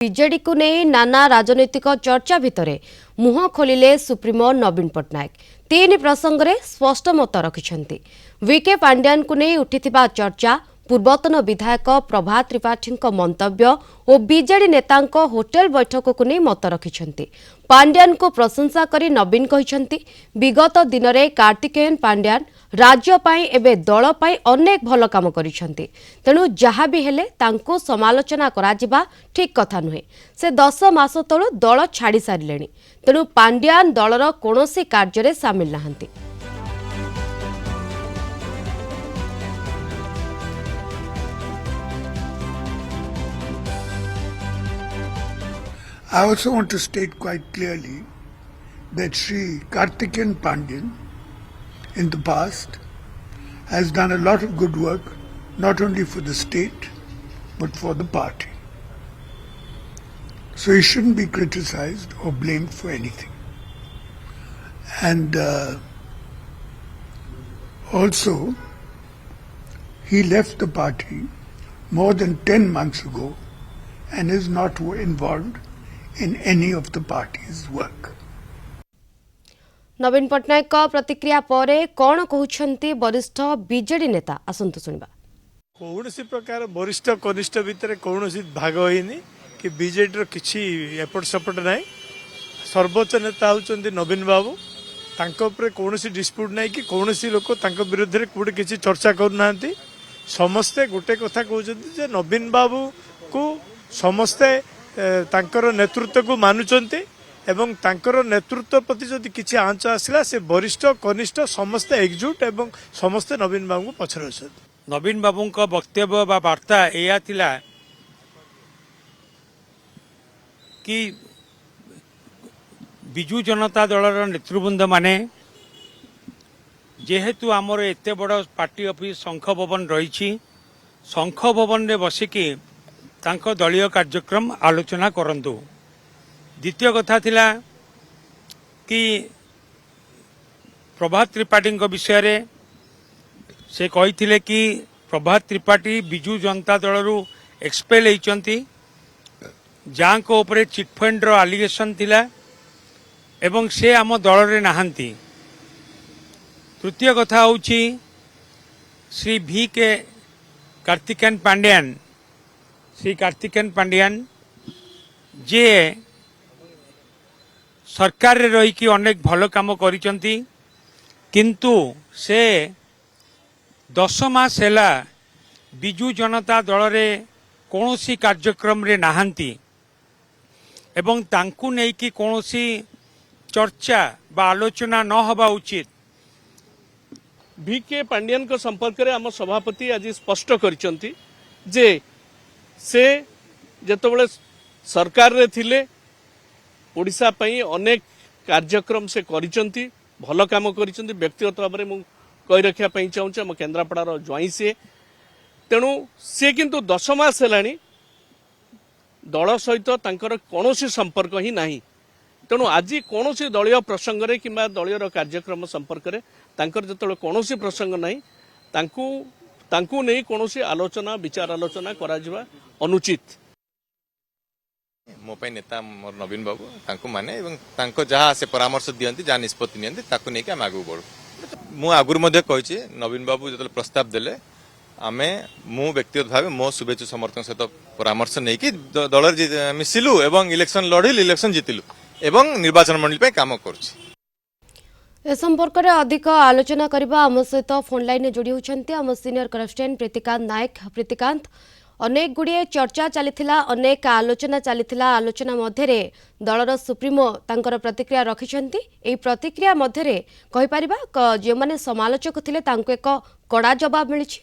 BJD को नहीं नाना राजनैतिक चर्चा भितर मुह खोलिले सुप्रीमो नवीन पट्टनायक तीन प्रसंग में स्पष्ट मत रखिंट वीके पांड्यान को नहीं उठिथिबा चर्चा पूर्वतन विधायक प्रभात त्रिपाठी मंतव्य और बीजेडी नेता होटेल बैठक को नहीं मत रखिंट पांड्यान को प्रशंसा करी नवीन कहिसंती विगत दिन में कार्तिकेयन पांड्यान राज्य पाई एबे दल पाई अनेक भल काम करिसंती तेणु जहाँ भी हेले तांको समालोचना कराजिबा ठीक कथा नुहे से 10 मास तळु दल छाड़ी सारिलेनी तेणु पांड्यान दलर कोनोसी कार्य सामिल नाहंती। I also want to state quite clearly that Sri Karthikeyan Pandyan in the past has done a lot of good work not only for the state but for the party. So he shouldn't be criticized or blamed for anything. And also he left the party more than 10 months ago and is not involved in any of the party's work. नवीन पट्टनायक का प्रतिक्रिया परे कौन कहउछंती वरिष्ठ BJD नेता आसंतु सुनिबा। कौनसी प्रकार वरिष्ठ कनिष्ठ भितर कौनसी भाग होइनी कि बीजेडी रो किछि एपट सपट नाही सर्वोच्च नेता होचंती नवीन बाबू तांको ऊपर कौनसी डिस्प्यूट नाही कि कौनसी लोक तांको विरुद्ध रे कोड किछि चर्चा करू नांती समस्ते गोटे कथा कहउचंती जे नवीन बाबू को समस्ते तांकर नेतृत्व को मानुचंती एवं तांकर नेतृत्व प्रति जदि किछि आंच आसिला से वरिष्ठ कनिष्ठ समस्त एकजुट एवं समस्त नवीन बाबू को पछरे अछंती। नवीन बाबू का वक्तव्य बा वार्ता एया थिला कि बिजू जनता दलर नेतृवृंद माने जेहेतु आमर एते बड़ पार्टी ऑफिस शंख भवन रही शंख भवन रे बसिकी तांको दलीय कार्यक्रम आलोचना करंतु। द्वितीय कथा थिला कि प्रभात त्रिपाठी विषय रे से कही कि प्रभात त्रिपाठी बिजू जनता दलरू एक्सपेल होइचंती जहाँ को ऊपर चिटफंड रो एलिगेशन थिला एवं से आम दल रे नाहंती। तृतीय कथा होउची श्री भी के कार्तिकेयन पांड्यान श्री कार्तिकेयन पांड्यान जे सरकार रे रही कि अनेक भल काम करिसंती किंतु से 10 मास हैला बिजू जनता दल रे कौनसी कार्यक्रम रे नाहंती एवं तांकु नै कि कौनसी चर्चा बा आलोचना न हवा उचित। वीके पांड्यान को संपर्क में आम सभापति आज स्पष्ट करिसंती जे से जेतबेले सरकार रे थिले ओडिशा पई अनेक कार्यक्रम से करिसंती भल काम करिसंती व्यक्तिगत भाव में मु कहि रखिया पई चाहूँ आम केन्द्रापड़ार ज्वाई से तेणु से किंतु 10 मास हेलानी दल सहित तांकर कौनसी संपर्क ही नाही तेणु आज कौनसी दलीय प्रसंग रे किंबा दलीय कार्यक्रम संपर्क रे तांकर जेतबेले कौनसी प्रसंग नाही तांकू नहीं कौनसी आलोचना विचार आलोचना करा जिबा अनुचित। मो पई नेता मोर नवीन बाबू तांको माने एवं तांको जहाँ से परामर्श दियंती जहाँ निष्पत्ति नियंती ताको नेकी हम आगु बढ़ू। मु आगुर मध्ये कहिछि नवीन बाबू जतले प्रस्ताव देले आमे मु व्यक्तिगत भाव मो शुभेच्छु समर्थक सहित परामर्श नेकी दल मिसिलु एवं इलेक्शन लढिलु इलेक्शन जितिलु एवं निर्वाचन मंडली पे काम करूछि। ए संपर्क में अधिक आलोचना करबा आम सहित फोन लाइन में जोड़ी होचंती आम सीनियर करस्टेंट प्रीतिकांत नायक। प्रीतिकांत अनेक गुड़िए चर्चा चलीथिला अनेक आलोचना चलीथिला आलोचना मध्यरे दलर सुप्रीमो तांकर प्रतिक्रिया रखिछंती एई प्रतिक्रिया मध्यरे कहि परिबा जे माने समालोचक थिले तांको एक कड़ा जवाब मिलिछि।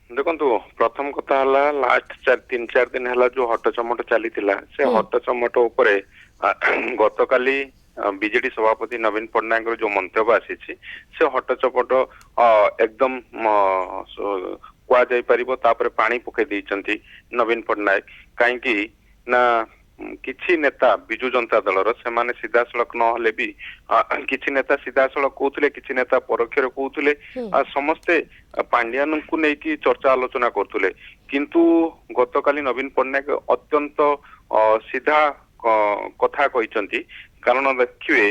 देखो प्रथम कथा हला लास्ट 3-4 दिन हला जो हटचमट चलीथिला से हटचमट उपरे गतकाली बीजेडी सभापति नवीन पट्टनायक जो मंतव्य आसी से हटचपट एकदम कुआ जाई परिबो तापर पानी पके देइचंती नवीन पट्टनायक काहेकि ना किछि नेता बिजू जनता दलर से माने सीधा सड़क न हले भी किछि नेता सीधा सड़क कहउतले किछि नेता परोक्ष कहउतले समस्ते पांड्यान को नहीं कि चर्चा आलोचना करतुले କିନ୍ତୁ ଗତକାଲି ନବୀନ ପଟ୍ଟନାୟକ ଅତ୍ୟନ୍ତ ସିଧା କଥା କହିଛନ୍ତି। କାରଣ ଦେଖିବେ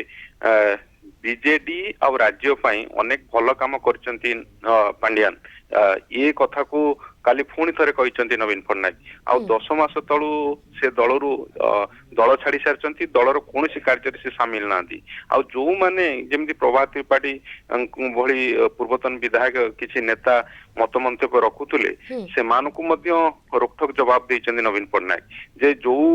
ବିଜେଡି ଆଉ ରାଜ୍ୟ ପାଇଁ ଅନେକ ଭଲ କାମ କରିଛନ୍ତି ପାଣ୍ଡିଆନ। ଏ କଥାକୁ କାଲି ପୁଣି ଥରେ କହିଛନ୍ତି ନବୀନ ପଟ୍ଟନାୟକ। ଆଉ 10 ମାସ ତଳୁ ସେ ଦଳରୁ ଦଳ ଛାଡି ସାରିଛନ୍ତି, ଦଳର କୌଣସି କାର୍ଯ୍ୟରେ ସେ ସାମିଲ ନାହାନ୍ତି। ଆଉ ଯୋଉମାନେ ଯେମିତି ପ୍ରଭାତ ତ୍ରିପାଠୀ ଭଳି ପୂର୍ବତନ ବିଧାୟକ କିଛି ନେତା ମତ ମନ୍ତବ୍ୟ ରଖୁଥିଲେ, ସେମାନଙ୍କୁ ମଧ୍ୟ ରୋକଠୋକ ଜବାବ ଦେଇଛନ୍ତି ନବୀନ ପଟ୍ଟନାୟକ ଯେ ଯୋଉ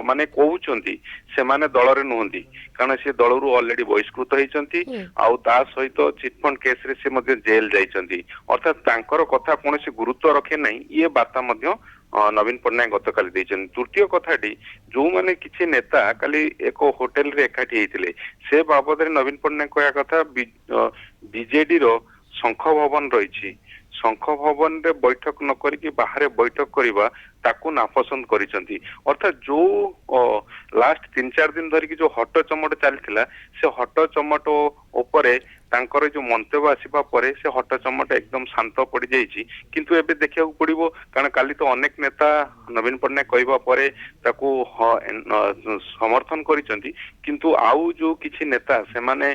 ମାନେ କହୁଛନ୍ତି ସେମାନେ ଦଳରେ ନୁହନ୍ତି, କାରଣ ସେ ଦଳରୁ ଅଲରେଡି ବହିଷ୍କୃତ ହେଇଛନ୍ତି। ଆଉ ତା ସହିତ ଚିଟଫଣ୍ଡ କେସରେ ସେ ମଧ୍ୟ ଜେଲ ଯାଇଛନ୍ତି। ଅର୍ଥାତ୍ ତାଙ୍କର କଥା କୌଣସି ଗୁରୁତ୍ୱ ରଖେ ନାହିଁ, ଇଏ ବାର୍ତ୍ତା ମଧ୍ୟ ନବୀନ ପଟ୍ଟନାୟକ ଗତକାଲି ଦେଇଛନ୍ତି। ତୃତୀୟ କଥାଟି, ଯୋଉମାନେ କିଛି ନେତା କାଲି ଏକ ହୋଟେଲରେ ଏକାଠି ହେଇଥିଲେ, ସେ ବାବଦରେ ନବୀନ ପଟ୍ଟନାୟକ କହିବା କଥା ବିଜେଡିର ଶଙ୍ଖ ଭବନ ରହିଛି, ଶଙ୍ଖ ଭବନରେ ବୈଠକ ନ କରିକି ବାହାରେ ବୈଠକ କରିବା ତାକୁ ନାପସନ୍ଦ କରିଛନ୍ତି। ଅର୍ଥାତ୍ ଯୋଉ ଲାଷ୍ଟ 3-4 ଦିନ ଧରିକି ଯୋଉ ହଟ ଚମଟ ଚାଲିଥିଲା, ସେ ହଟ ଚମଟ ଉପରେ ତାଙ୍କର ଯୋଉ ମନ୍ତବ୍ୟ ଆସିବା ପରେ ସେ ହଟ ଚମଟ ଏକଦମ ଶାନ୍ତ ପଡିଯାଇଛି। କିନ୍ତୁ ଏବେ ଦେଖିବାକୁ ପଡିବ, କାରଣ କାଲି ତ ଅନେକ ନେତା ନବୀନ ପଟ୍ଟନାୟକ କହିବା ପରେ ତାକୁ ସମର୍ଥନ କରିଛନ୍ତି, କିନ୍ତୁ ଆଉ ଯୋଉ କିଛି ନେତା ସେମାନେ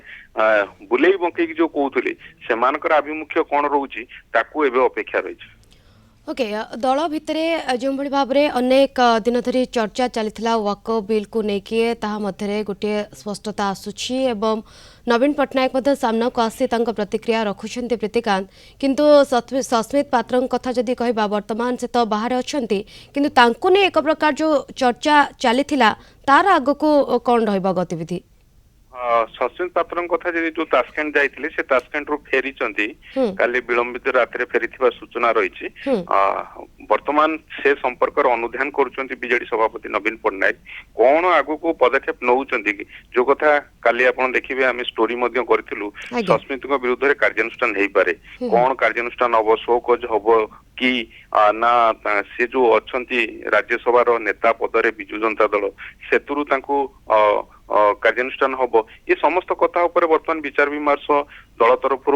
ବୁଲେଇ ବଙ୍କେଇକି ଯୋଉ କହୁଥିଲେ, ସେମାନଙ୍କର ଆଭିମୁଖ୍ୟ କଣ ରହୁଛି ତାକୁ ଏବେ ଅପେକ୍ଷା ରହିଛି। ओके दल भितर जो भाव में अनेक दिन धरी चर्चा चली वाकओ बिल को लेकिन ताहा मध्य गोटे स्पष्टता आसूची एवं नवीन पट्टनायक सामना को आसी प्रतिक्रिया रखुंट प्रीतिकांत किंतु सस्मित पात्र कथा जदि कहबा वर्तमान से तो बाहर अच्छा किंतु नहीं एक प्रकार जो चर्चा चली तार आग को कौन रहा गतिविधि सस्मित पात्र कथा जदि जो तास्केंट जाइथिले से तास्केंट रु फेरिचंती काली विलंबित रात्रे फेरिथिबा सूचना रहिछि। वर्तमान से संपर्क अनुध्यान करूचंती बीजेडी सभापति नवीन पट्टनायक कोन आगु को पदक्षेप नउचंती जो कथा काली आपण देखिबे आमे स्टोरी मध्ये करथिलु सस्मित को विरुद्ध रे कार्यानुष्ठान हेई पारे कोन कार्यानुष्ठान हबो शोकज हबो कि ना से जो अछंती राज्यसभा रो नेता पदरे बिजु जनता दल सेतुरु तांकु कार्यानुष्ठान हबो ये समस्त कथा ऊपर वर्तमान विचार विमर्श दल तरफ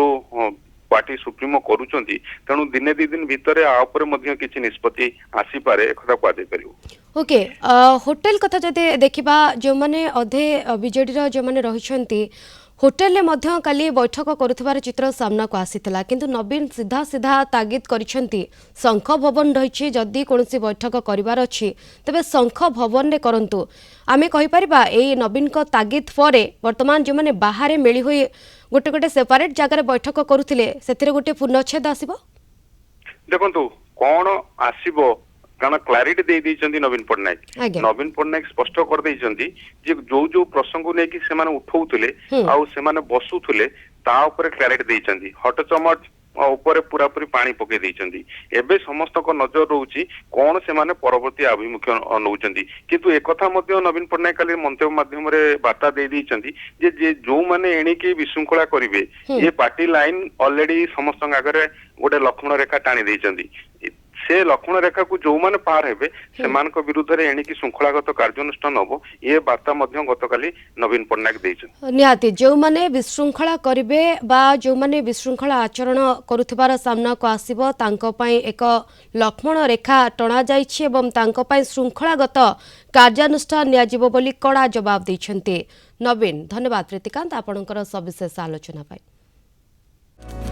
पार्टी सुप्रीमो करूचंती तेणु दिने दी दिन भितरे आ ऊपर मध्ये किछि निष्पत्ति आसी पारे एकथा को आदे परियो। ओके होटल कथा जदि देखिबा जो माने अधे बीजेडी रो जो माने रहिछंती होटेल में काली बैठक करुथिबार चित्र सामना को आसीथिला किंतु नवीन सीधा सीधा तागिद करिसेंती शंख भवन रही जदि कोनसी बैठक करिवार अछि तबे शंख भवन रे करंतु आमे कहि परिबा एई नवीन को तागिद परे वर्तमान जो माने बाहर मिली होई गोटे गोटे सेपरेट जगह बैठक करुथिले सेथिरे गोटे पूर्णच्छेद आसीबो देखंतु कोन आसीबो कारण क्लारिटी दे दैछंती नवीन पट्टनायक स्पष्ट कर दैछंती जे जो जो प्रसंग नै कि से माने उठौथिले आउ से माने बसुथिले ता ऊपर क्लारिटी दैछंती हट चमट ऊपर पूरा पूरी पानी पके दैछंती एबे समस्त को नजर रहउची कोन से माने परवर्ती अभिमुख्य नउचंती किंतु एक कथा मध्ये नवीन पट्टनायक काली मंतव्य माध्यम रे बार्ता दे दैछंती जे जो माने एणी के विशृंखला करिवे ये पार्टी लाइन ऑलरेडी समस्त आगरे गोटे लक्ष्मण रेखा टाणी दैछंती से लक्ष्मण रेखा को जो माने पार हेबे सेमानक विरुद्ध रे एणी की श्रृंखलागत कार्यानुष्ठान हबो ये बार्ता मध्ये गतकाली नवीन पट्टनायक दैछन निहाती जो माने विशृंखला करिवे बा जो माने विशृंखला आचरण करुथिबार सामना को आसीबो तांको पई एक लक्ष्मण रेखा टणा जाइछि एवं तांको पई श्रृंखलागत कार्यानुष्ठान निया जिवो बोली कड़ा जवाब दैछन्ते नवीन। धन्यवाद प्रीतिकांत आपणकर सविशेष आलोचना पाई।